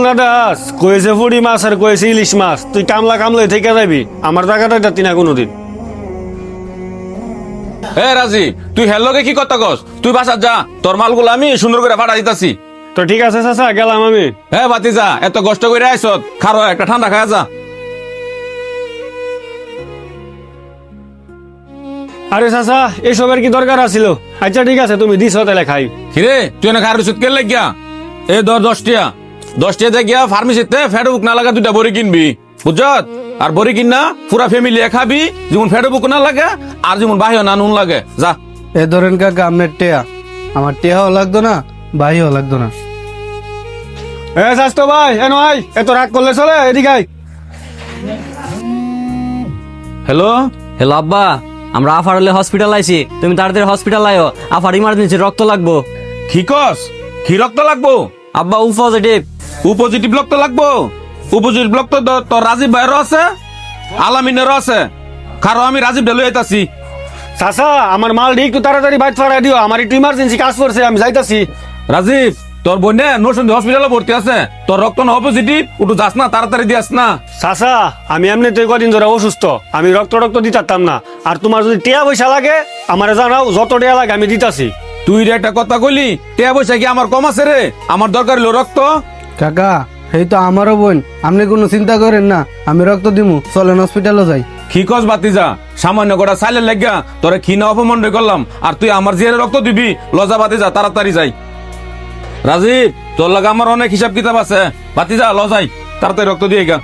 দাস কয়েছে ফুড়ি মাছ আর কয়েছে ইলিশ মাছ, তুই কামলা কামলাই থেকে যাবি, আমার টাকাটা দিতি না কোনোদিন। এ রাজি, তুই হেলোকে কি কথা কস? তুই বাসার যা, তোর মালগুলো আমি সুন্দর করে ফাটা দিতাছি। তো ঠিক আছে চাচা, গেলাম আমি। হ্যাঁ ভাতিজা, এত কষ্ট করে আইসত, খারো একটা ঠান্ডা খাওয়া যা। আরে চাচা, এসবের কি দরকার আছিল? আচ্ছা ঠিক আছে, তুমি দিছ তাহলে খাই। কিরে তুই না খার ওষুধ কেলে গিয়া? এ ধর 10 টিয়া দিয়ে গিয়া ফার্মেসিতে ফেটবুক না লাগা 2টা বড়ি কিনবি, বুঝছত? আর বড়ি কিন না পুরা ফ্যামিলি খাবি, যেমন ফেটবুক না লাগে আর যেমন বাহিও না নুন লাগে। যা। এ ধরেন কাকা আপনার টেয়া, আমার টেয়াও লাগতো না, ভাইও লাগতো না। এ স্বাস্থ্য ভাই, এ নয় এত রাগ করলে চলে, এদিকে আয়। হ্যালো, হ্যালো আব্বা, আমরা আফার হসপিটাল আইছি, তুমি তাড়াতাড়ি হসপিটাল আয়ো, আফার ইমার্জেন্সি রক্ত লাগবো। কি কস? কি রক্ত লাগবো? আব্বা ও পজিটিভ। ও পজিটিভ রক্ত লাগবো? ও পজিটিভ রক্ত তোর রাজীব ভাইয়েরও আছে, আলামিনেরও আছে। কারো আমি রাজীব ঢেলে আইতাছি। চাচা, আমার মাল একটু তাড়াতাড়ি বাইট ফাড়াই দিও, আমার একটু ইমার্জেন্সি কাজ করছে, আমি যাইতাছি। রাজীব, তোর বোনে নরসিংদী হসপিটালে ভর্তি আছে, তোর রক্ত না পজিটিভ, একটু যাস না, তাড়াতাড়ি দিয়াস না। চাচা, আমি এমনিতে কদিন ধরে অসুস্থ, আমি রক্ত দিতাম না। আর তোমার যদি টিয়া পয়সা লাগে আমার জানাও, যত টিয়া লাগে আমি দিতাছি। তুই রে একটা কথা কইলি, টিয়া পয়সা কি আমার কম আছে রে? আমার দরকার হলো রক্ত। কাকা এই তো আমারও বোন, আপনি কোনো চিন্তা করেন না, আমি রক্ত দিমু, চলেন হসপিটালও যাই। কি কস বাতিজা? সামান্য কটা সাইলের লাগিয়া তোরে ক্ষীণ অপমান করলাম, আর তুই আমার জিয়ারে রক্ত দিবি? লজা বাতিজা, তাড়াতাড়ি যাই। রাজীব, তোর লাগে আমার অনেক হিসাব কিতাব আছে, বাতিজা লজাই, তাড়াতাড়ি রক্ত দিয়ে গা।